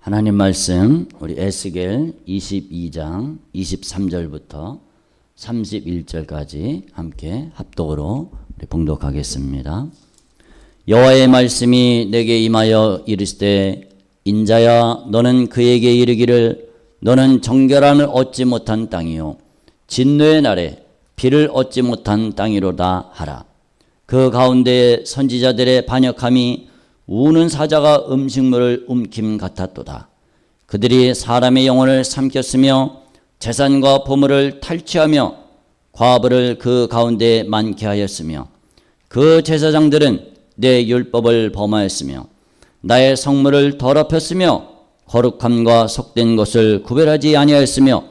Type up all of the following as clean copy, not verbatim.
하나님 말씀 우리 에스겔 22장 23절부터 31절까지 함께 합독으로 봉독하겠습니다. 여호와의 말씀이 내게 임하여 이르시되 인자야 너는 그에게 이르기를 너는 정결함을 얻지 못한 땅이요 진노의 날에 비를 얻지 못한 땅이로다 하라. 그 가운데 선지자들의 반역함이 우는 사자가 음식물을 움킴 같았도다. 그들이 사람의 영혼을 삼켰으며 재산과 보물을 탈취하며 과부를 그 가운데 많게 하였으며 그 제사장들은 내 율법을 범하였으며 나의 성물을 더럽혔으며 거룩함과 속된 것을 구별하지 아니하였으며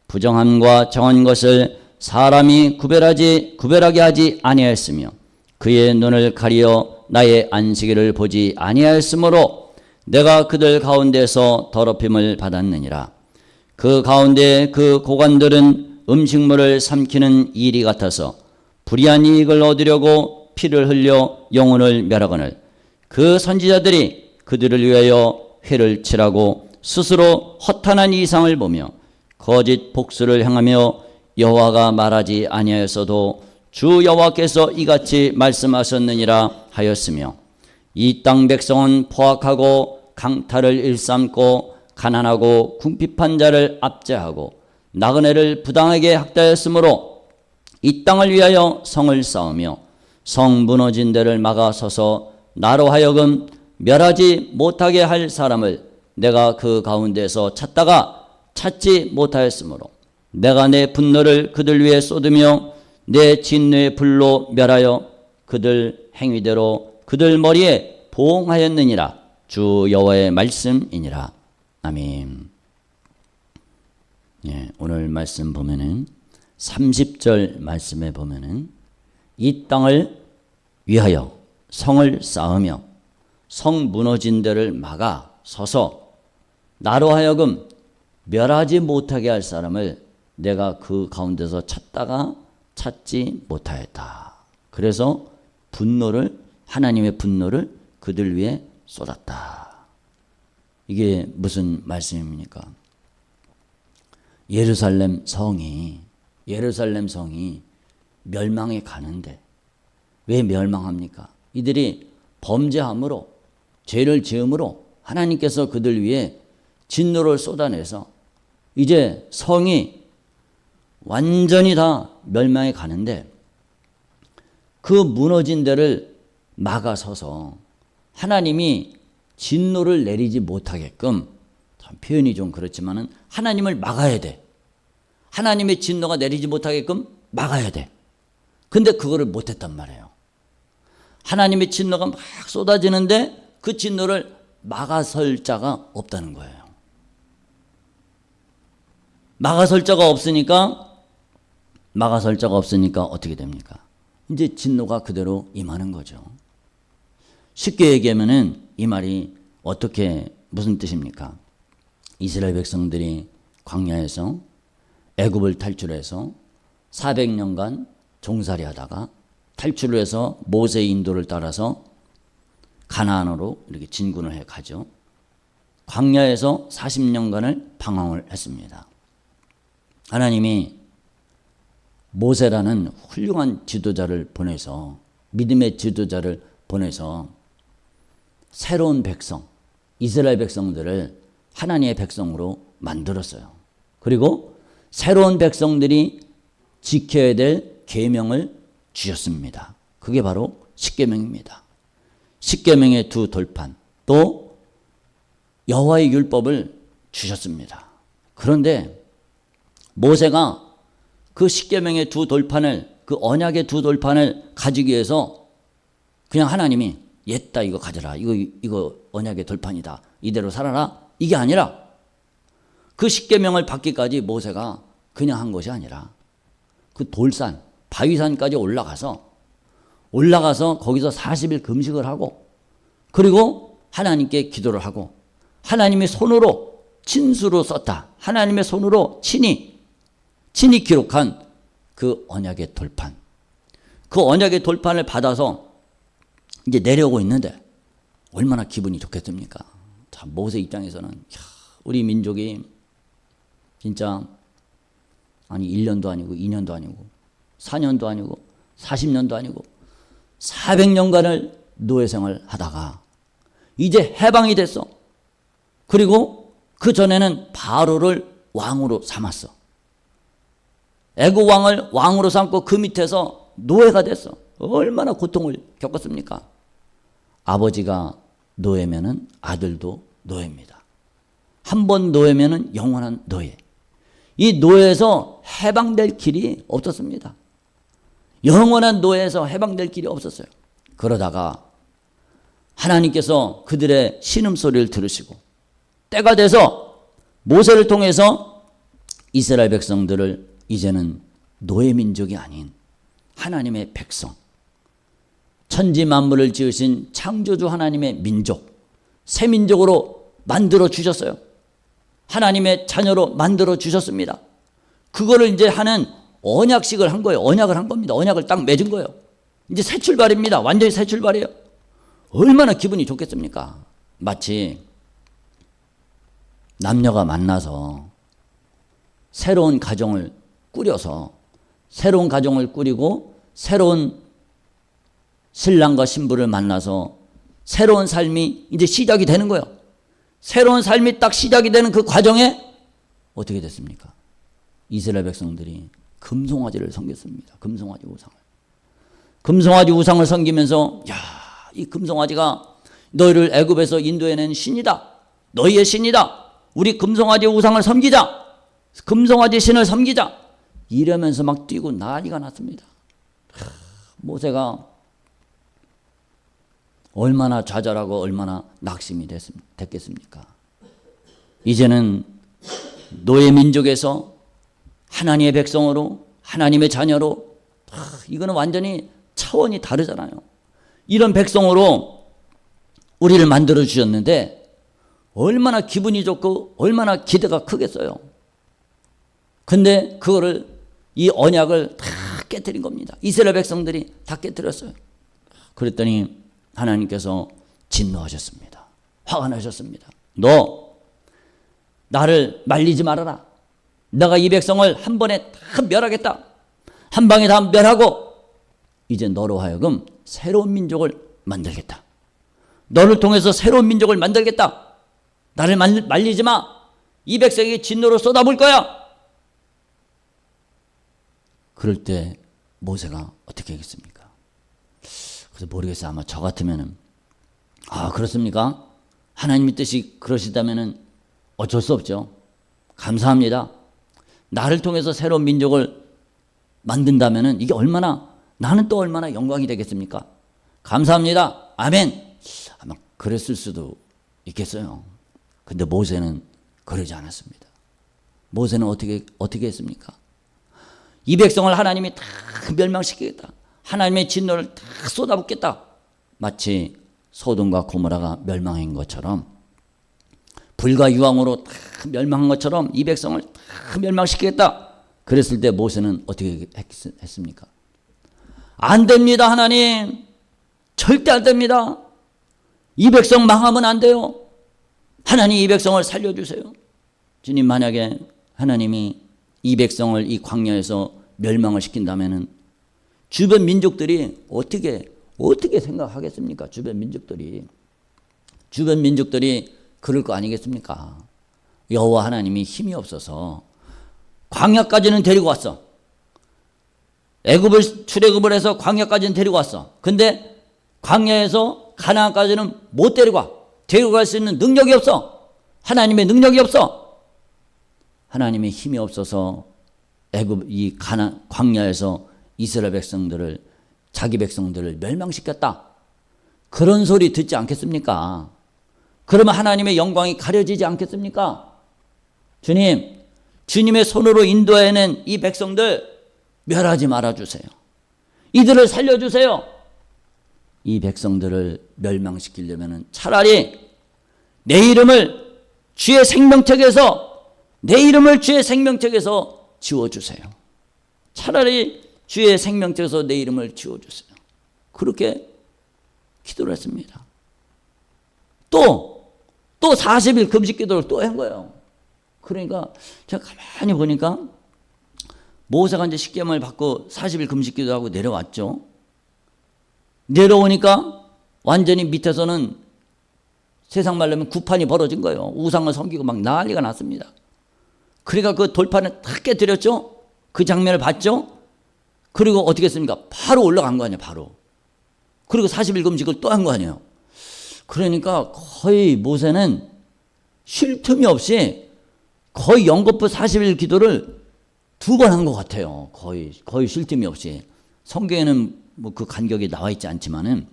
부정함과 정한 것을 사람이 구별하게 하지 아니하였으며 그의 눈을 가리어 나의 안식일을 보지 아니하였으므로 내가 그들 가운데서 더럽힘을 받았느니라. 그 가운데 그 고관들은 음식물을 삼키는 일이 같아서 불의한 이익을 얻으려고 피를 흘려 영혼을 멸하거늘 그 선지자들이 그들을 위하여 회를 칠하고 스스로 허탄한 이상을 보며 거짓 복수를 행하며 여호와가 말하지 아니하였어도 주 여호와께서 이같이 말씀하셨느니라 하였으며 이 땅 백성은 포악하고 강탈을 일삼고 가난하고 궁핍한 자를 압제하고 나그네를 부당하게 학대하였으므로 이 땅을 위하여 성을 쌓으며 성 무너진 데를 막아서서 나로 하여금 멸하지 못하게 할 사람을 내가 그 가운데서 찾다가 찾지 못하였으므로 내가 내 분노를 그들 위에 쏟으며 내 진노의 불로 멸하여 그들 행위대로 그들 머리에 보응하였느니라. 주 여호와의 말씀이니라. 아멘. 오늘 말씀 보면은 30절 말씀에 보면은 이 땅을 위하여 성을 쌓으며 성 무너진 데를 막아 서서 나로 하여금 멸하지 못하게 할 사람을 내가 그 가운데서 찾다가 찾지 못하였다. 그래서 하나님의 분노를 그들 위에 쏟았다. 이게 무슨 말씀입니까? 예루살렘 성이 멸망해 가는데 왜 멸망합니까? 이들이 범죄함으로 죄를 지음으로 하나님께서 그들 위에 진노를 쏟아내서 이제 성이 완전히 다 멸망해 가는데 그 무너진 데를 막아서서 하나님이 진노를 내리지 못하게끔, 참 표현이 좀 그렇지만은 하나님을 막아야 돼. 하나님의 진노가 내리지 못하게끔 막아야 돼. 근데 그거를 못했단 말이에요. 하나님의 진노가 막 쏟아지는데 그 진노를 막아설 자가 없다는 거예요. 막아설 자가 없으니까 어떻게 됩니까? 이제 진노가 그대로 임하는 거죠. 쉽게 얘기하면은 이 말이 무슨 뜻입니까? 이스라엘 백성들이 광야에서 애굽을 탈출해서 400년간 종살이 하다가 탈출을 해서 모세의 인도를 따라서 가나안으로 이렇게 진군을 해 가죠. 광야에서 40년간을 방황을 했습니다. 하나님이 모세라는 훌륭한 지도자를 보내서, 믿음의 지도자를 보내서 새로운 백성, 이스라엘 백성들을 하나님의 백성으로 만들었어요. 그리고 새로운 백성들이 지켜야 될 계명을 주셨습니다. 그게 바로 십계명입니다. 십계명의 두 돌판, 또 여호와의 율법을 주셨습니다. 그런데 모세가 그 십계명의 두 돌판을, 그 언약의 두 돌판을 가지기 위해서 그냥 하나님이 옛다 이거 가져라, 이거 언약의 돌판이다, 이대로 살아라, 이게 아니라 그 십계명을 받기까지 모세가 그냥 한 것이 아니라 그 돌산, 바위산까지 올라가서 거기서 40일 금식을 하고, 그리고 하나님께 기도를 하고, 하나님의 손으로 친수로 썼다, 하나님의 손으로 친히 기록한 그 언약의 돌판, 그 언약의 돌판을 받아서 이제 내려오고 있는데 얼마나 기분이 좋겠습니까? 참 모세 입장에서는 우리 민족이 진짜 아니 1년도 아니고 2년도 아니고 4년도 아니고 40년도 아니고 400년간을 노예 생활을 하다가 이제 해방이 됐어. 그리고 그 전에는 바로를 왕으로 삼았어. 애국 왕을 왕으로 삼고 그 밑에서 노예가 됐어. 얼마나 고통을 겪었습니까? 아버지가 노예면은 아들도 노예입니다. 한 번 노예면은 영원한 노예. 이 노예에서 해방될 길이 없었습니다. 영원한 노예에서 해방될 길이 없었어요. 그러다가 하나님께서 그들의 신음소리를 들으시고 때가 돼서 모세를 통해서 이스라엘 백성들을 이제는 노예 민족이 아닌 하나님의 백성, 천지 만물을 지으신 창조주 하나님의 민족, 새 민족으로 만들어 주셨어요. 하나님의 자녀로 만들어 주셨습니다. 그거를 이제 하는 언약식을 한 거예요. 언약을 한 겁니다. 언약을 딱 맺은 거예요. 이제 새 출발입니다. 완전히 새 출발이에요. 얼마나 기분이 좋겠습니까? 마치 남녀가 만나서 새로운 가정을 꾸려서 새로운 가정을 꾸리고 새로운 신랑과 신부를 만나서 새로운 삶이 이제 시작이 되는 거예요. 새로운 삶이 딱 시작이 되는 그 과정에 어떻게 됐습니까? 이스라엘 백성들이 금송아지를 섬겼습니다. 금송아지 우상을. 금송아지 우상을 섬기면서 이 금송아지가 너희를 애굽에서 인도해낸 신이다. 너희의 신이다. 우리 금송아지 우상을 섬기자. 금송아지 신을 섬기자. 이러면서 막 뛰고 난리가 났습니다. 모세가 얼마나 좌절하고 얼마나 낙심이 됐겠습니까? 이제는 노예 민족에서 하나님의 백성으로 하나님의 자녀로 이거는 완전히 차원이 다르잖아요. 이런 백성으로 우리를 만들어 주셨는데 얼마나 기분이 좋고 얼마나 기대가 크겠어요. 근데 그거를 이 언약을 다 깨뜨린 겁니다. 이스라엘 백성들이 다 깨뜨렸어요. 그랬더니 하나님께서 진노하셨습니다. 화가 나셨습니다. 너 나를 말리지 말아라. 내가 이 백성을 한 번에 다 멸하겠다. 한 방에 다 멸하고 이제 너로 하여금 새로운 민족을 만들겠다. 너를 통해서 새로운 민족을 만들겠다. 나를 말리지 마. 이 백성이 진노로 쏟아볼 거야. 그럴 때 모세가 어떻게 하겠습니까? 그래서 모르겠어요. 아마 저 같으면은 그렇습니까? 하나님의 뜻이 그러시다면은 어쩔 수 없죠. 감사합니다. 나를 통해서 새로운 민족을 만든다면은 이게 나는 또 얼마나 영광이 되겠습니까? 감사합니다. 아멘. 아마 그랬을 수도 있겠어요. 근데 모세는 그러지 않았습니다. 모세는 어떻게 했습니까? 이 백성을 하나님이 다 멸망시키겠다. 하나님의 진노를 다 쏟아붓겠다. 마치 소돔과 고모라가 멸망한 것처럼 불과 유황으로 다 멸망한 것처럼 이 백성을 다 멸망시키겠다. 그랬을 때 모세는 어떻게 했습니까? 안 됩니다, 하나님. 절대 안 됩니다. 이 백성 망하면 안 돼요. 하나님 이 백성을 살려주세요. 주님, 만약에 하나님이 이 백성을 이 광야에서 멸망을 시킨다면은 주변 민족들이 어떻게 생각하겠습니까? 주변 민족들이 그럴 거 아니겠습니까? 여호와 하나님이 힘이 없어서 광야까지는 데리고 왔어. 애굽을 출애굽을 해서 광야까지는 데리고 왔어. 근데 광야에서 가나안까지는 못 데리고 갈 수 있는 능력이 없어. 하나님의 능력이 없어. 하나님의 힘이 없어서 광야에서 이스라엘 백성들을, 자기 백성들을 멸망시켰다. 그런 소리 듣지 않겠습니까? 그러면 하나님의 영광이 가려지지 않겠습니까? 주님의 손으로 인도해낸 이 백성들 멸하지 말아주세요. 이들을 살려주세요. 이 백성들을 멸망시키려면 차라리 내 이름을 주의 생명책에서 지워주세요. 차라리 주의 생명책에서 내 이름을 지워주세요. 그렇게 기도를 했습니다. 또 또 40일 금식 기도를 또 한 거예요. 그러니까 제가 가만히 보니까 모세가 이제 십계명을 받고 40일 금식 기도하고 내려왔죠. 내려오니까 완전히 밑에서는 세상 말로 하면 구판이 벌어진 거예요. 우상을 섬기고 막 난리가 났습니다. 그러니까 그 돌판을 탁 깨뜨렸죠. 그 장면을 봤죠. 그리고 어떻게 했습니까? 바로 올라간 거 아니에요. 바로. 그리고 40일 금식을 또 한 거 아니에요. 그러니까 거의 모세는 쉴 틈이 없이 거의 연거푸 40일 기도를 2번 한 것 같아요. 거의 쉴 틈이 없이. 성경에는 뭐 그 간격이 나와 있지 않지만은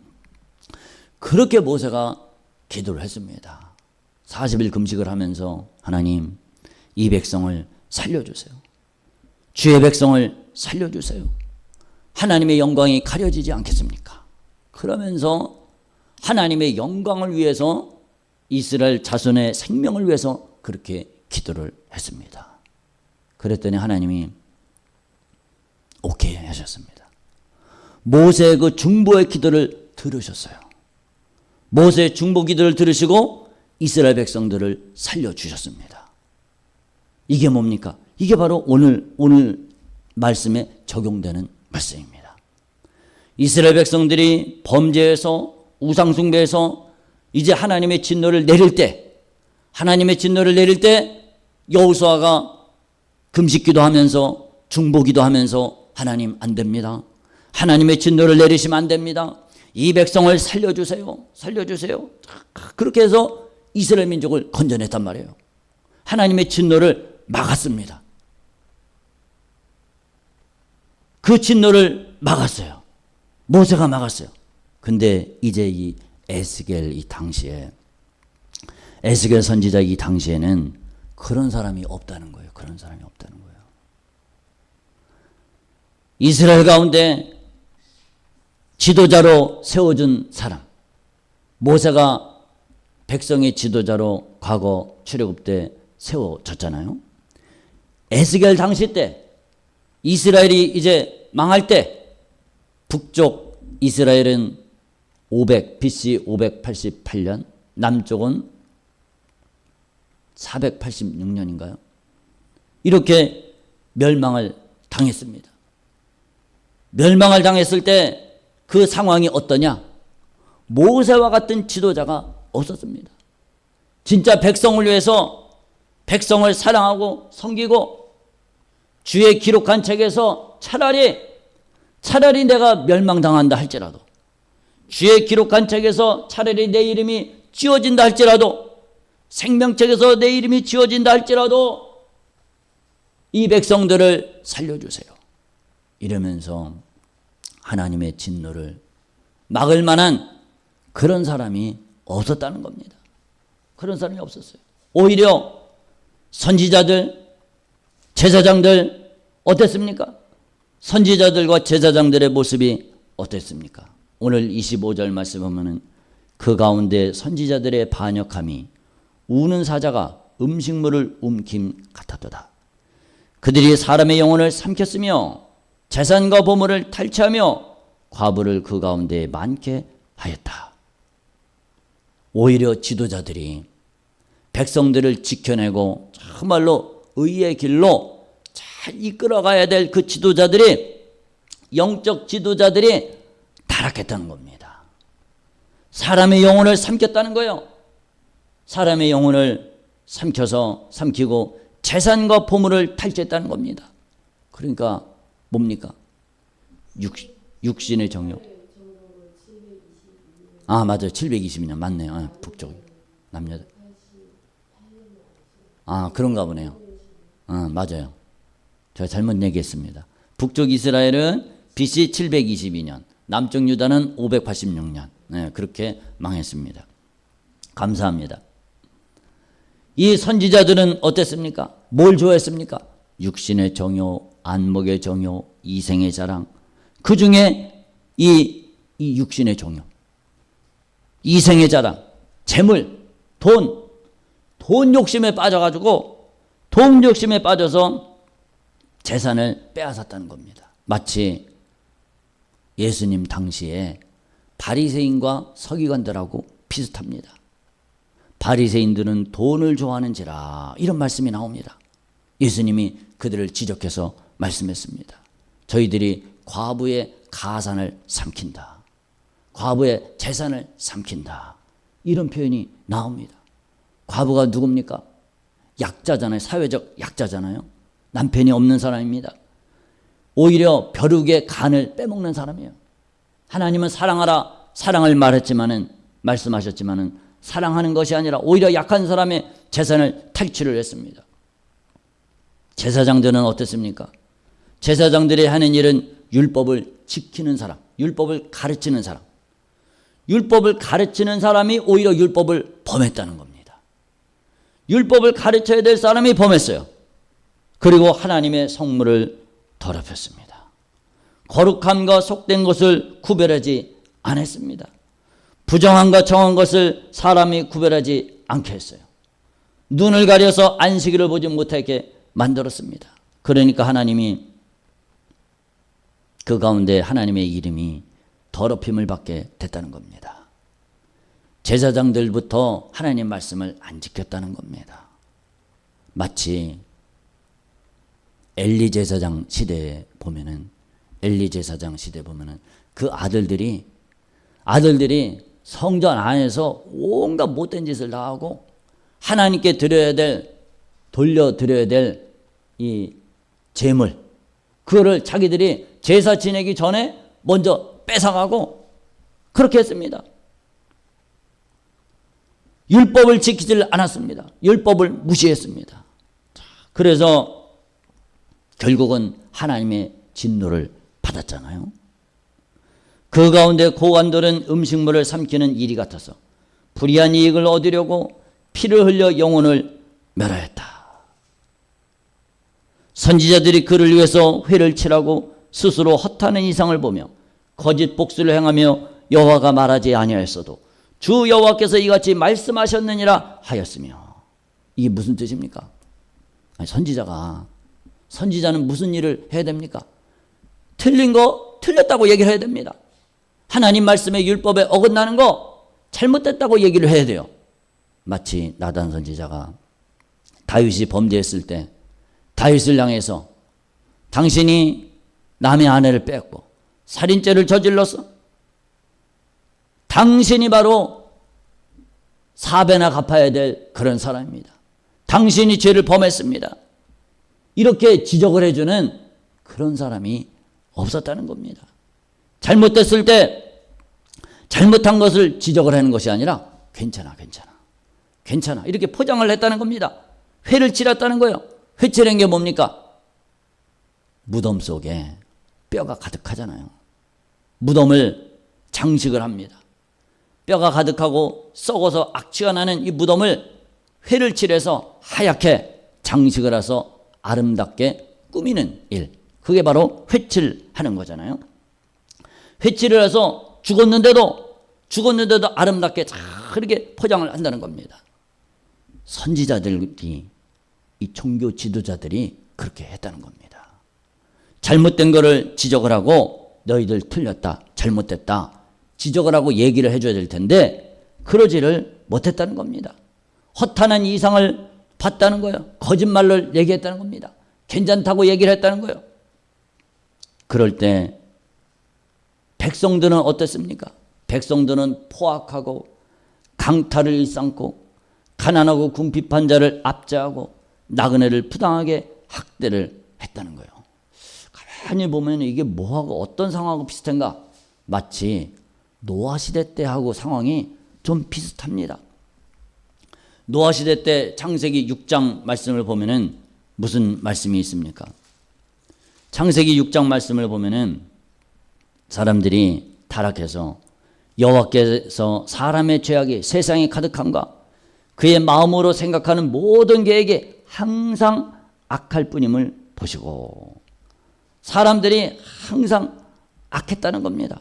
그렇게 모세가 기도를 했습니다. 40일 금식을 하면서 하나님, 이 백성을 살려주세요. 주의 백성을 살려주세요. 하나님의 영광이 가려지지 않겠습니까? 그러면서 하나님의 영광을 위해서 이스라엘 자손의 생명을 위해서 그렇게 기도를 했습니다. 그랬더니 하나님이 오케이 하셨습니다. 모세의 그 중보의 기도를 들으셨어요. 모세의 중보 기도를 들으시고 이스라엘 백성들을 살려주셨습니다. 이게 뭡니까? 이게 바로 오늘 말씀에 적용되는 말씀입니다. 이스라엘 백성들이 범죄에서 우상숭배에서 이제 하나님의 진노를 내릴 때, 여호수아가 금식기도 하면서 중보기도 하면서 하나님 안 됩니다. 하나님의 진노를 내리시면 안 됩니다. 이 백성을 살려주세요. 그렇게 해서 이스라엘 민족을 건져냈단 말이에요. 하나님의 진노를 막았습니다. 그 진노를 막았어요. 모세가 막았어요. 근데 이제 이 에스겔 선지자 이 당시에는 그런 사람이 없다는 거예요. 이스라엘 가운데 지도자로 세워준 사람, 모세가 백성의 지도자로 과거 출애굽 때 세워졌잖아요. 에스겔 당시 때 이스라엘이 이제 망할 때 북쪽 이스라엘은 BC 588년, 남쪽은 486년인가요? 이렇게 멸망을 당했습니다. 멸망을 당했을 때 그 상황이 어떠냐? 모세와 같은 지도자가 없었습니다. 진짜 백성을 위해서 백성을 사랑하고 섬기고 주의 기록한 책에서 차라리 내가 멸망당한다 할지라도, 주의 기록한 책에서 차라리 내 이름이 지워진다 할지라도, 생명책에서 내 이름이 지워진다 할지라도 이 백성들을 살려주세요. 이러면서 하나님의 진노를 막을 만한 그런 사람이 없었다는 겁니다. 그런 사람이 없었어요. 오히려 선지자들, 제사장들 어땠습니까? 선지자들과 제사장들의 모습이 어땠습니까? 오늘 25절 말씀 보면은 그 가운데 선지자들의 반역함이 우는 사자가 음식물을 움킴 같았도다. 그들이 사람의 영혼을 삼켰으며 재산과 보물을 탈취하며 과부를 그 가운데 많게 하였다. 오히려 지도자들이 백성들을 지켜내고 정말로 의의 길로 잘 이끌어가야 될 그 지도자들이, 영적 지도자들이 타락했다는 겁니다. 사람의 영혼을 삼켰다는 거예요. 사람의 영혼을 삼키고 재산과 보물을 탈취했다는 겁니다. 그러니까 뭡니까? 육신의 정욕. 아, 맞아요. 722년 맞네요. 아, 북쪽 남녀. 아, 그런가 보네요. 맞아요. 제가 잘못 얘기했습니다. 북쪽 이스라엘은 BC 722년, 남쪽 유다는 586년. 네, 그렇게 망했습니다. 감사합니다. 이 선지자들은 어땠습니까? 뭘 좋아했습니까? 육신의 정욕, 안목의 정욕, 이생의 자랑. 그 중에 이 육신의 정욕, 이생의 자랑, 재물, 돈 욕심에 빠져가지고 돈 욕심에 빠져서 재산을 빼앗았다는 겁니다. 마치 예수님 당시에 바리새인과 서기관들하고 비슷합니다. 바리새인들은 돈을 좋아하는지라, 이런 말씀이 나옵니다. 예수님이 그들을 지적해서 말씀했습니다. 저희들이 과부의 가산을 삼킨다, 과부의 재산을 삼킨다, 이런 표현이 나옵니다. 과부가 누굽니까? 약자잖아요. 사회적 약자잖아요. 남편이 없는 사람입니다. 오히려 벼룩의 간을 빼먹는 사람이에요. 하나님은 사랑하라, 사랑을 말씀하셨지만은 사랑하는 것이 아니라 오히려 약한 사람의 재산을 탈취를 했습니다. 제사장들은 어땠습니까? 제사장들이 하는 일은 율법을 지키는 사람, 율법을 가르치는 사람, 율법을 가르치는 사람이 오히려 율법을 범했다는 겁니다. 율법을 가르쳐야 될 사람이 범했어요. 그리고 하나님의 성물을 더럽혔습니다. 거룩함과 속된 것을 구별하지 않았습니다. 부정함과 정한 것을 사람이 구별하지 않게 했어요. 눈을 가려서 안식일을 보지 못하게 만들었습니다. 그러니까 하나님이 그 가운데 하나님의 이름이 더럽힘을 받게 됐다는 겁니다. 제사장들부터 하나님 말씀을 안 지켰다는 겁니다. 마치 엘리 제사장 시대에 보면은 그 아들들이 성전 안에서 온갖 못된 짓을 다 하고 하나님께 돌려드려야 될 이 제물, 그거를 자기들이 제사 지내기 전에 먼저 뺏어가고 그렇게 했습니다. 율법을 지키질 않았습니다. 율법을 무시했습니다. 그래서 결국은 하나님의 진노를 받았잖아요. 그 가운데 고관들은 음식물을 삼키는 일이 같아서 불의한 이익을 얻으려고 피를 흘려 영혼을 멸하였다. 선지자들이 그를 위해서 회를 칠하고 스스로 허탄한 이상을 보며 거짓 복수를 행하며 여호와가 말하지 아니하였어도 주 여호와께서 이같이 말씀하셨느니라 하였으며. 이게 무슨 뜻입니까? 아니, 선지자는 무슨 일을 해야 됩니까? 틀린 거 틀렸다고 얘기를 해야 됩니다. 하나님 말씀의 율법에 어긋나는 거 잘못됐다고 얘기를 해야 돼요. 마치 나단 선지자가 다윗이 범죄했을 때 다윗을 향해서 당신이 남의 아내를 뺏고 살인죄를 저질러서 당신이 바로 4배나 갚아야 될 그런 사람입니다. 당신이 죄를 범했습니다. 이렇게 지적을 해주는 그런 사람이 없었다는 겁니다. 잘못됐을 때 잘못한 것을 지적을 하는 것이 아니라 괜찮아 이렇게 포장을 했다는 겁니다. 회를 칠했다는 거예요. 회 칠한 게 뭡니까? 무덤 속에 뼈가 가득하잖아요. 무덤을 장식을 합니다. 뼈가 가득하고 썩어서 악취가 나는 이 무덤을 회를 칠해서 하얗게 장식을 해서 아름답게 꾸미는 일, 그게 바로 회칠하는 거잖아요. 회칠을 해서 죽었는데도 아름답게 잘 이렇게 포장을 한다는 겁니다. 선지자들이, 이 종교 지도자들이 그렇게 했다는 겁니다. 잘못된 거를 지적을 하고 너희들 틀렸다, 잘못됐다 지적을 하고 얘기를 해줘야 될 텐데 그러지를 못했다는 겁니다. 허탄한 이상을 봤다는 거예요. 거짓말을 얘기했다는 겁니다. 괜찮다고 얘기를 했다는 거예요. 그럴 때 백성들은 어땠습니까? 백성들은 포악하고 강탈을 일삼고 가난하고 궁핍한 자를 압제하고 나그네를 부당하게 학대를 했다는 거예요. 가만히 보면 이게 뭐하고 어떤 상황하고 비슷한가? 마치 노아 시대 때하고 상황이 좀 비슷합니다. 노아 시대 때 창세기 6장 말씀을 보면은 무슨 말씀이 있습니까? 창세기 6장 말씀을 보면은 사람들이 타락해서 여호와께서 사람의 죄악이 세상에 가득함과 그의 마음으로 생각하는 모든 계획에 항상 악할 뿐임을 보시고, 사람들이 항상 악했다는 겁니다.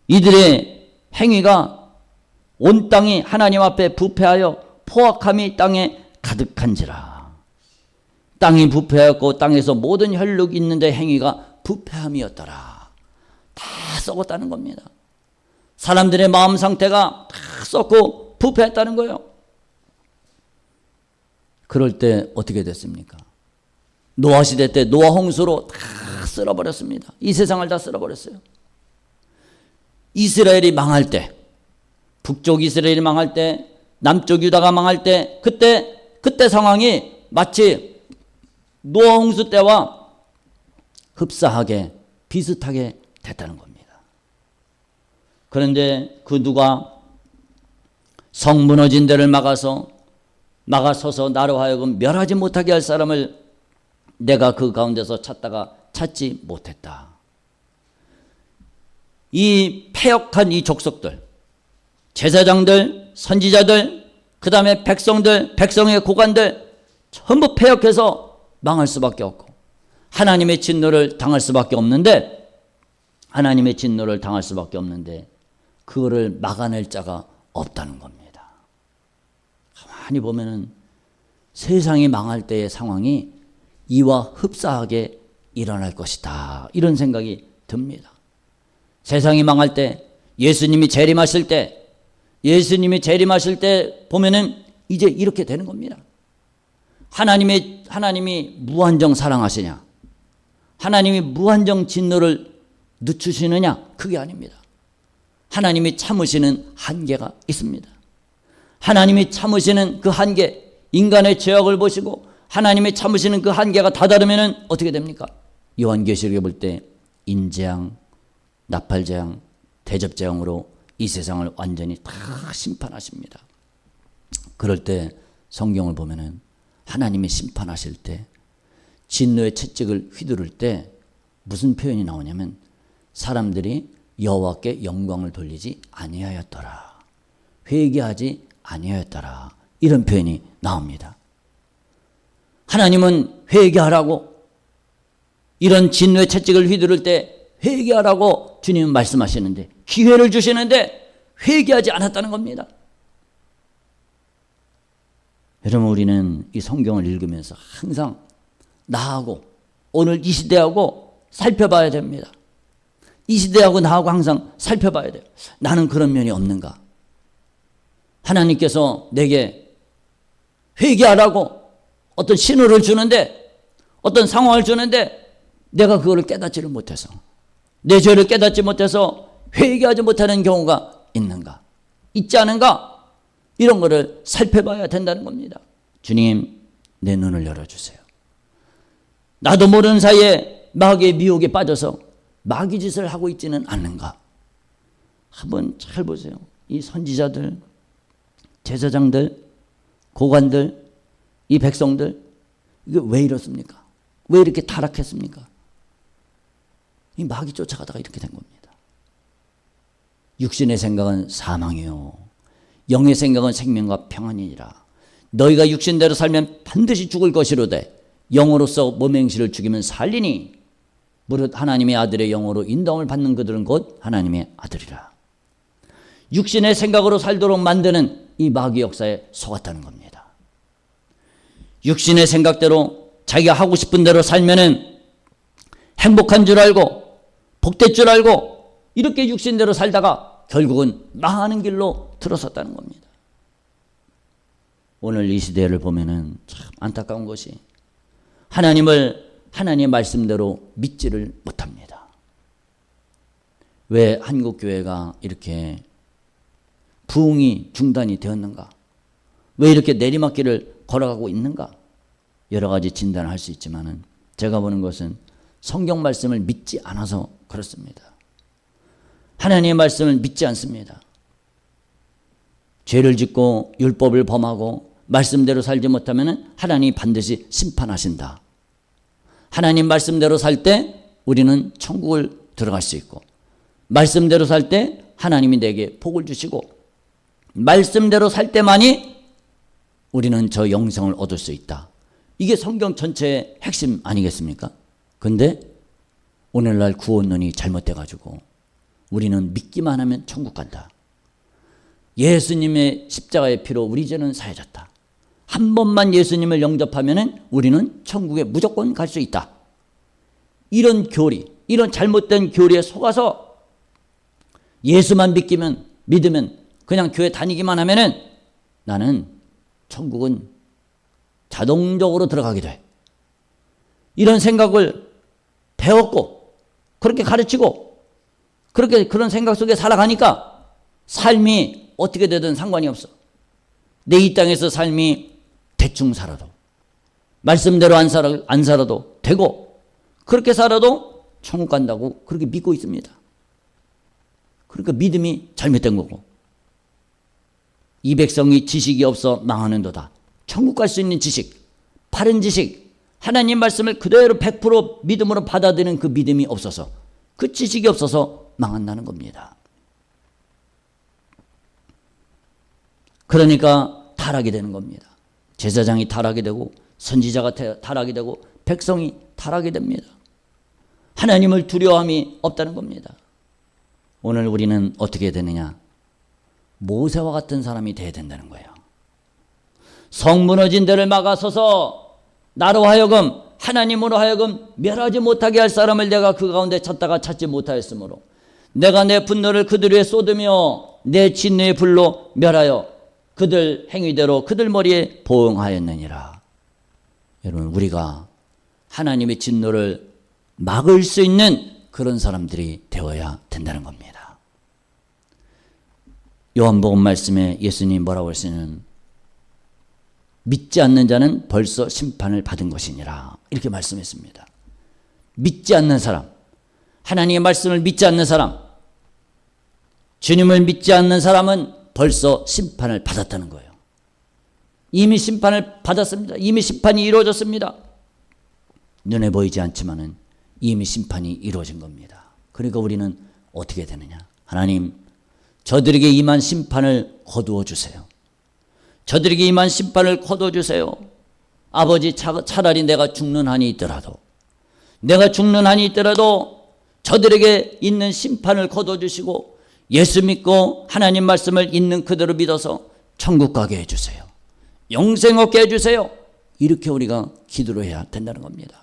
이들의 행위가 온 땅이 하나님 앞에 부패하여 포악함이 땅에 가득한지라. 땅이 부패하였고 땅에서 모든 혈육이 있는데 행위가 부패함이었더라. 다 썩었다는 겁니다. 사람들의 마음 상태가 다 썩고 가지고 부패했다는 거예요. 그럴 때 어떻게 됐습니까? 노아 시대 때 노아 홍수로 다 쓸어버렸습니다. 이 세상을 다 쓸어버렸어요. 이스라엘이 망할 때, 북쪽 이스라엘이 망할 때, 남쪽 유다가 망할 때, 그때 상황이 마치 노아 홍수 때와 흡사하게 비슷하게 됐다는 겁니다. 그런데 그 누가 성 무너진 데를 막아서서 나로 하여금 멸하지 못하게 할 사람을 내가 그 가운데서 찾다가 찾지 못했다. 이 패역한 이 족속들, 제사장들, 선지자들, 그 다음에 백성들, 백성의 고관들 전부 패역해서 망할 수밖에 없고 하나님의 진노를 당할 수밖에 없는데 그거를 막아낼 자가 없다는 겁니다. 가만히 보면은 세상이 망할 때의 상황이 이와 흡사하게 일어날 것이다. 이런 생각이 듭니다. 세상이 망할 때, 예수님이 재림하실 때 보면은 이제 이렇게 되는 겁니다. 하나님이 무한정 사랑하시냐? 하나님이 무한정 진노를 늦추시느냐? 그게 아닙니다. 하나님이 참으시는 한계가 있습니다. 하나님이 참으시는 그 한계, 인간의 죄악을 보시고 하나님이 참으시는 그 한계가 다다르면 어떻게 됩니까? 요한계시록에 볼 때 인재앙, 나팔재앙, 대접재앙으로 이 세상을 완전히 다 심판하십니다. 그럴 때 성경을 보면은 하나님이 심판하실 때 진노의 채찍을 휘두를 때 무슨 표현이 나오냐면 사람들이 여호와께 영광을 돌리지 아니하였더라. 회개하지 아니하였더라. 이런 표현이 나옵니다. 하나님은 회개하라고 이런 진노의 채찍을 휘두를 때 회개하라고 주님은 말씀하시는데 기회를 주시는데 회개하지 않았다는 겁니다. 여러분 우리는 이 성경을 읽으면서 항상 나하고 오늘 이 시대하고 살펴봐야 됩니다. 이 시대하고 나하고 항상 살펴봐야 돼요. 나는 그런 면이 없는가? 하나님께서 내게 회개하라고 어떤 신호를 주는데 어떤 상황을 주는데 내가 그거를 깨닫지를 못해서 내 죄를 깨닫지 못해서 회개하지 못하는 경우가 있는가? 있지 않은가? 이런 거를 살펴봐야 된다는 겁니다. 주님, 내 눈을 열어주세요. 나도 모르는 사이에 마귀의 미혹에 빠져서 마귀 짓을 하고 있지는 않는가? 한번 잘 보세요. 이 선지자들, 제사장들, 고관들, 이 백성들 이게 왜 이렇습니까? 왜 이렇게 타락했습니까? 이 마귀 쫓아가다가 이렇게 된 겁니다. 육신의 생각은 사망이요 영의 생각은 생명과 평안이니라. 너희가 육신대로 살면 반드시 죽을 것이로되 영으로서 몸의 행실을 죽이면 살리니 무릇 하나님의 아들의 영으로 인도함을 받는 그들은 곧 하나님의 아들이라. 육신의 생각으로 살도록 만드는 이 마귀 역사에 속았다는 겁니다. 육신의 생각대로 자기가 하고 싶은 대로 살면은 행복한 줄 알고 복될 줄 알고 이렇게 육신대로 살다가 결국은 망하는 길로 들어섰다는 겁니다. 오늘 이 시대를 보면은 참 안타까운 것이 하나님의 말씀대로 믿지를 못합니다. 왜 한국교회가 이렇게 부흥이 중단이 되었는가? 왜 이렇게 내리막길을 걸어가고 있는가? 여러 가지 진단을 할 수 있지만은 제가 보는 것은 성경 말씀을 믿지 않아서 그렇습니다. 하나님의 말씀을 믿지 않습니다. 죄를 짓고 율법을 범하고 말씀대로 살지 못하면 하나님이 반드시 심판하신다. 하나님 말씀대로 살 때 우리는 천국을 들어갈 수 있고 말씀대로 살 때 하나님이 내게 복을 주시고 말씀대로 살 때만이 우리는 저 영생을 얻을 수 있다. 이게 성경 전체의 핵심 아니겠습니까? 근데 오늘날 구원론이 잘못돼가지고 우리는 믿기만 하면 천국 간다. 예수님의 십자가의 피로 우리 죄는 사해졌다. 한 번만 예수님을 영접하면 우리는 천국에 무조건 갈 수 있다. 이런 교리, 이런 잘못된 교리에 속아서 예수만 믿으면 그냥 교회 다니기만 하면은 나는 천국은 자동적으로 들어가게 돼. 이런 생각을 배웠고 그렇게 가르치고 그렇게 그런 생각 속에 살아가니까 삶이 어떻게 되든 상관이 없어. 내 이 땅에서 삶이 대충 살아도 말씀대로 안 살아도 되고 그렇게 살아도 천국 간다고 그렇게 믿고 있습니다. 그러니까 믿음이 잘못된 거고 이 백성이 지식이 없어 망하는도다. 천국 갈 수 있는 지식, 바른 지식, 하나님 말씀을 그대로 100% 믿음으로 받아들이는 그 믿음이 없어서 그 지식이 없어서 망한다는 겁니다. 그러니까 타락이 되는 겁니다. 제사장이 타락이 되고 선지자가 타락이 되고 백성이 타락이 됩니다. 하나님을 두려워함이 없다는 겁니다. 오늘 우리는 어떻게 되느냐? 모세와 같은 사람이 돼야 된다는 거예요. 성 무너진 데를 막아서서 나로 하여금 하나님으로 하여금 멸하지 못하게 할 사람을 내가 그 가운데 찾다가 찾지 못하였으므로 내가 내 분노를 그들 위에 쏟으며 내 진노의 불로 멸하여 그들 행위대로 그들 머리에 보응하였느니라. 여러분, 우리가 하나님의 진노를 막을 수 있는 그런 사람들이 되어야 된다는 겁니다. 요한복음 말씀에 예수님이 뭐라고 했으면 믿지 않는 자는 벌써 심판을 받은 것이니라 이렇게 말씀했습니다. 믿지 않는 사람, 하나님의 말씀을 믿지 않는 사람, 주님을 믿지 않는 사람은 벌써 심판을 받았다는 거예요. 이미 심판을 받았습니다. 이미 심판이 이루어졌습니다. 눈에 보이지 않지만은 이미 심판이 이루어진 겁니다. 그러니까 우리는 어떻게 되느냐? 하나님, 저들에게 임한 심판을 거두어 주세요. 저들에게 임한 심판을 거두어 주세요. 아버지, 차라리 내가 죽는 한이 있더라도 저들에게 있는 심판을 거두어 주시고 예수 믿고 하나님 말씀을 있는 그대로 믿어서 천국 가게 해주세요. 영생 얻게 해주세요. 이렇게 우리가 기도를 해야 된다는 겁니다.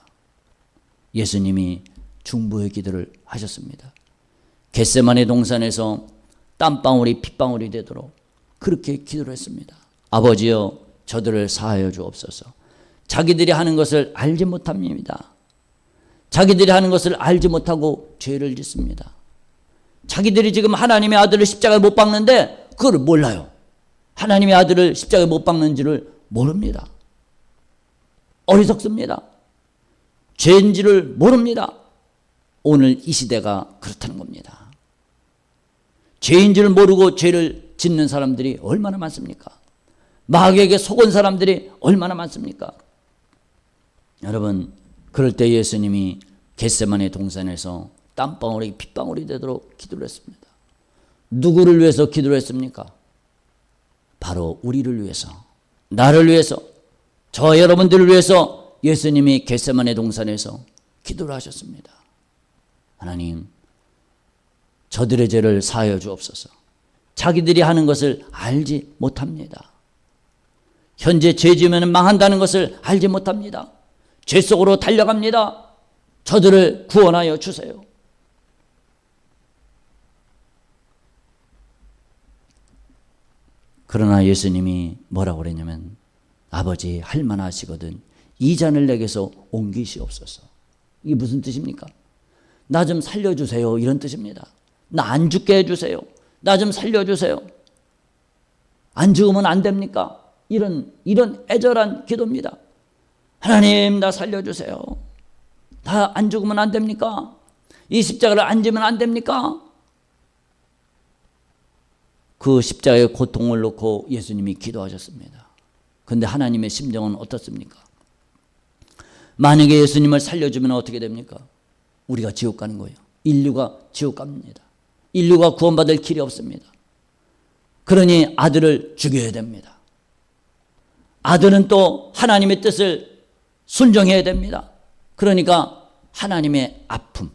예수님이 중보의 기도를 하셨습니다. 겟세마네 동산에서 땀방울이 핏방울이 되도록 그렇게 기도를 했습니다. 아버지여, 저들을 사하여 주옵소서. 자기들이 하는 것을 알지 못합니다. 자기들이 하는 것을 알지 못하고 죄를 짓습니다. 자기들이 지금 하나님의 아들을 십자가에 못 박는데 그걸 몰라요. 하나님의 아들을 십자가에 못 박는지를 모릅니다. 어리석습니다. 죄인지를 모릅니다. 오늘 이 시대가 그렇다는 겁니다. 죄인지를 모르고 죄를 짓는 사람들이 얼마나 많습니까? 마귀에게 속은 사람들이 얼마나 많습니까? 여러분, 그럴 때 예수님이 겟세마네 동산에서 땀방울이 핏방울이 되도록 기도를 했습니다. 누구를 위해서 기도를 했습니까? 바로 우리를 위해서, 나를 위해서, 저 여러분들을 위해서 예수님이 겟세마네 동산에서 기도를 하셨습니다. 하나님, 저들의 죄를 사하여 주옵소서. 자기들이 하는 것을 알지 못합니다. 현재 죄 지으면 망한다는 것을 알지 못합니다. 죄 속으로 달려갑니다. 저들을 구원하여 주세요. 그러나 예수님이 뭐라고 그랬냐면 아버지, 할만하시거든 이 잔을 내게서 옮기시옵소서. 이게 무슨 뜻입니까? 나 좀 살려주세요, 이런 뜻입니다. 나 안 죽게 해주세요. 나 좀 살려주세요. 안 죽으면 안 됩니까? 이런 애절한 기도입니다. 하나님, 나 살려주세요. 나 안 죽으면 안 됩니까? 이 십자가를 안 지면 안 됩니까? 그 십자가의 고통을 놓고 예수님이 기도하셨습니다. 그런데 하나님의 심정은 어떻습니까? 만약에 예수님을 살려주면 어떻게 됩니까? 우리가 지옥 가는 거예요. 인류가 지옥 갑니다. 인류가 구원받을 길이 없습니다. 그러니 아들을 죽여야 됩니다. 아들은 또 하나님의 뜻을 순종해야 됩니다. 그러니까 하나님의 아픔,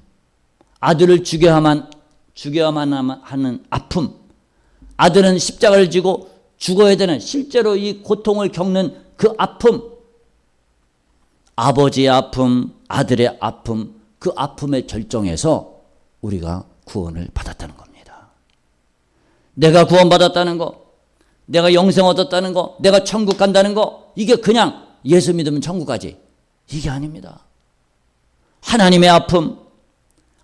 아들을 죽여야만 하는 아픔, 아들은 십자가를 지고 죽어야 되는 실제로 이 고통을 겪는 그 아픔, 아버지의 아픔, 아들의 아픔, 그 아픔의 절정에서 우리가 구원을 받았다는 겁니다. 내가 구원받았다는 거, 내가 영생 얻었다는 거, 내가 천국 간다는 거, 이게 그냥 예수 믿으면 천국 가지, 이게 아닙니다. 하나님의 아픔,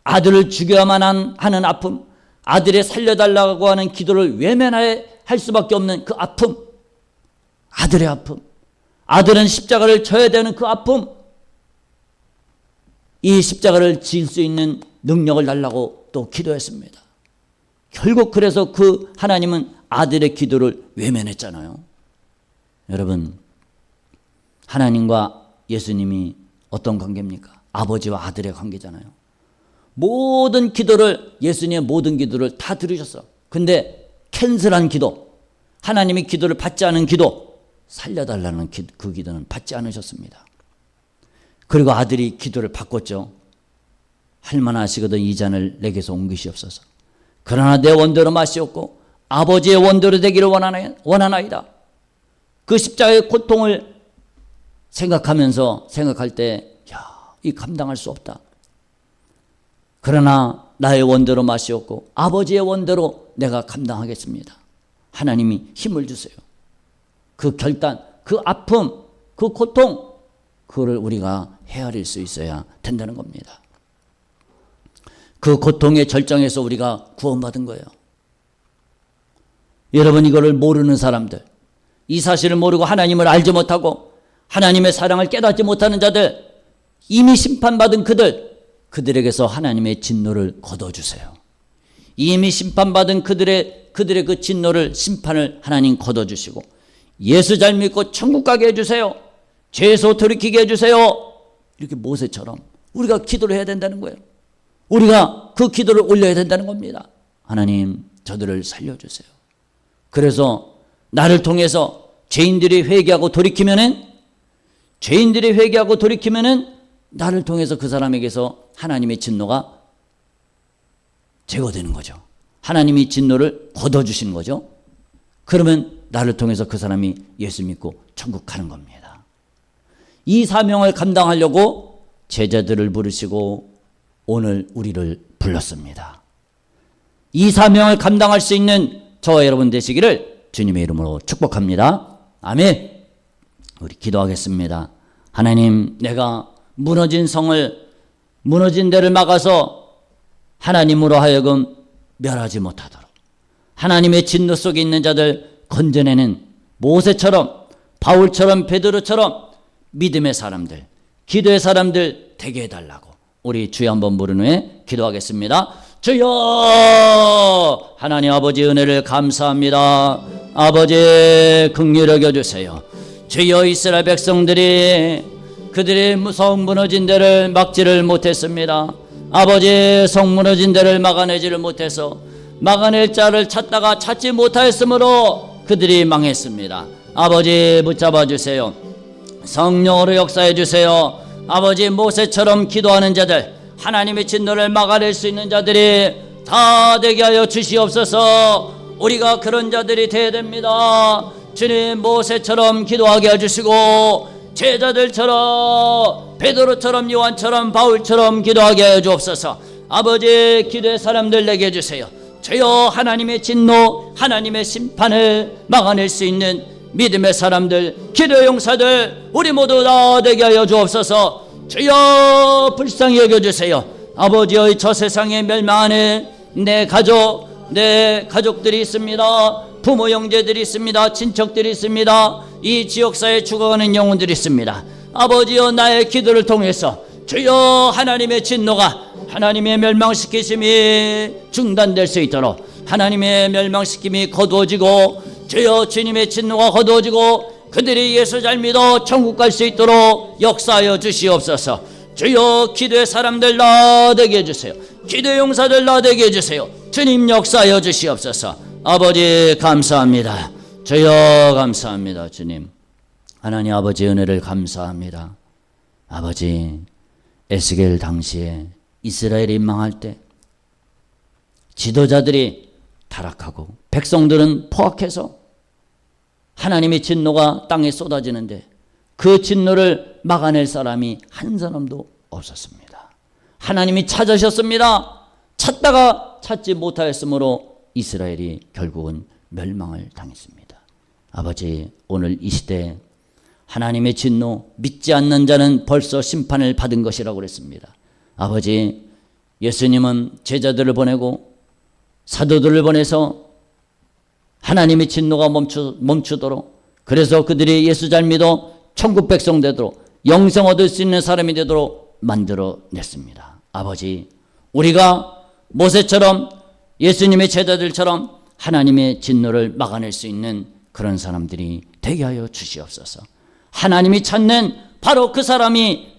아들을 죽여야만 하는 아픔, 아들의 살려달라고 하는 기도를 외면할 수밖에 없는 그 아픔, 아들의 아픔, 아들은 십자가를 져야 되는 그 아픔, 이 십자가를 질 수 있는 능력을 달라고 또 기도했습니다. 결국 그래서 그 하나님은 아들의 기도를 외면했잖아요. 여러분, 하나님과 예수님이 어떤 관계입니까? 아버지와 아들의 관계잖아요. 모든 기도를, 예수님의 모든 기도를 다 들으셨어. 근데 캔슬한 기도, 하나님이 기도를 받지 않은 기도, 살려달라는 그 기도는 받지 않으셨습니다. 그리고 아들이 기도를 바꿨죠. 할만하시거든 이 잔을 내게서 옮기시옵소서. 그러나 내 원대로 마시옵고 아버지의 원대로 되기를 원하나이다. 그 십자가의 고통을 생각할 때, 이 감당할 수 없다. 그러나 나의 원대로 마시옵고 아버지의 원대로 내가 감당하겠습니다. 하나님이 힘을 주세요. 그 결단, 그 아픔, 그 고통, 그거를 우리가 헤아릴 수 있어야 된다는 겁니다. 그 고통의 절정에서 우리가 구원받은 거예요. 여러분, 이거를 모르는 사람들, 이 사실을 모르고 하나님을 알지 못하고 하나님의 사랑을 깨닫지 못하는 자들, 이미 심판받은 그들에게서 하나님의 진노를 거둬주세요. 이미 심판받은 그들의 그 진노를, 심판을 하나님 거둬주시고 예수 잘 믿고 천국 가게 해주세요. 죄에서 돌이키게 해주세요. 이렇게 모세처럼 우리가 기도를 해야 된다는 거예요. 우리가 그 기도를 올려야 된다는 겁니다. 하나님, 저들을 살려주세요. 그래서 나를 통해서 죄인들이 회개하고 돌이키면은 나를 통해서 그 사람에게서 하나님의 진노가 제거되는 거죠. 하나님이 진노를 걷어주시는 거죠. 그러면 나를 통해서 그 사람이 예수 믿고 천국 가는 겁니다. 이 사명을 감당하려고 제자들을 부르시고 오늘 우리를 불렀습니다. 이 사명을 감당할 수 있는 저와 여러분 되시기를 주님의 이름으로 축복합니다. 아멘. 우리 기도하겠습니다. 하나님, 내가 무너진 데를 막아서 하나님으로 하여금 멸하지 못하도록 하나님의 진노 속에 있는 자들 건져내는 모세처럼, 바울처럼, 베드로처럼 믿음의 사람들, 기도의 사람들 되게 해달라고 우리 주여 한번 부른 후에 기도하겠습니다. 주여, 하나님 아버지 은혜를 감사합니다. 아버지 긍휼히 여겨주세요. 주여, 이스라엘 백성들이 그들의 성 무너진 데를 막지를 못했습니다. 아버지, 성 무너진 데를 막아내지를 못해서 막아낼 자를 찾다가 찾지 못하였으므로 그들이 망했습니다. 아버지, 붙잡아 주세요. 성령으로 역사해 주세요. 아버지, 모세처럼 기도하는 자들, 하나님의 진노를 막아낼 수 있는 자들이 다 되게 하여 주시옵소서. 우리가 그런 자들이 되어야 됩니다. 주님, 모세처럼 기도하게 해주시고 제자들처럼, 베드로처럼, 요한처럼, 바울처럼 기도하게 하여 주옵소서. 아버지, 기도의 사람들 내게 해주세요. 주여, 하나님의 진노, 하나님의 심판을 막아낼 수 있는 믿음의 사람들, 기도의 용사들 우리 모두 다 되게 하여 주옵소서. 주여, 불쌍히 여겨주세요. 아버지의 저 세상에 멸망하는 내 가족들이 있습니다. 부모 형제들이 있습니다. 친척들이 있습니다. 이 지역사회에 죽어가는 영혼들이 있습니다. 아버지여, 나의 기도를 통해서 주여, 하나님의 진노가, 하나님의 멸망시키심이 중단될 수 있도록, 하나님의 멸망시킴이 거두어지고 주여, 주님의 진노가 거두어지고 그들이 예수 잘 믿어 천국 갈 수 있도록 역사하여 주시옵소서. 주여, 기도의 사람들 나되게 해주세요. 기도의 용사들 나되게 해주세요. 주님, 역사하여 주시옵소서. 아버지, 감사합니다. 주여, 감사합니다. 주님, 하나님 아버지 은혜를 감사합니다. 아버지, 에스겔 당시에 이스라엘이 망할 때 지도자들이 타락하고 백성들은 포악해서 하나님의 진노가 땅에 쏟아지는데 그 진노를 막아낼 사람이 한 사람도 없었습니다. 하나님이 찾으셨습니다. 찾다가 찾지 못하였으므로 이스라엘이 결국은 멸망을 당했습니다. 아버지, 오늘 이 시대에 하나님의 진노, 믿지 않는 자는 벌써 심판을 받은 것이라고 그랬습니다. 아버지, 예수님은 제자들을 보내고 사도들을 보내서 하나님의 진노가 멈추도록, 그래서 그들이 예수 잘 믿어 천국 백성 되도록, 영생 얻을 수 있는 사람이 되도록 만들어냈습니다. 아버지, 우리가 모세처럼 예수님의 제자들처럼 하나님의 진노를 막아낼 수 있는 그런 사람들이 되게 하여 주시옵소서. 하나님이 찾는 바로 그 사람이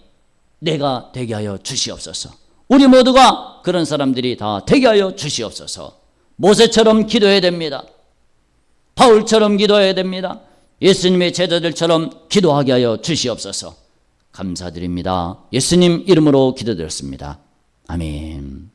내가 되게 하여 주시옵소서. 우리 모두가 그런 사람들이 다 되게 하여 주시옵소서. 모세처럼 기도해야 됩니다. 바울처럼 기도해야 됩니다. 예수님의 제자들처럼 기도하게 하여 주시옵소서. 감사드립니다. 예수님 이름으로 기도드렸습니다. 아멘.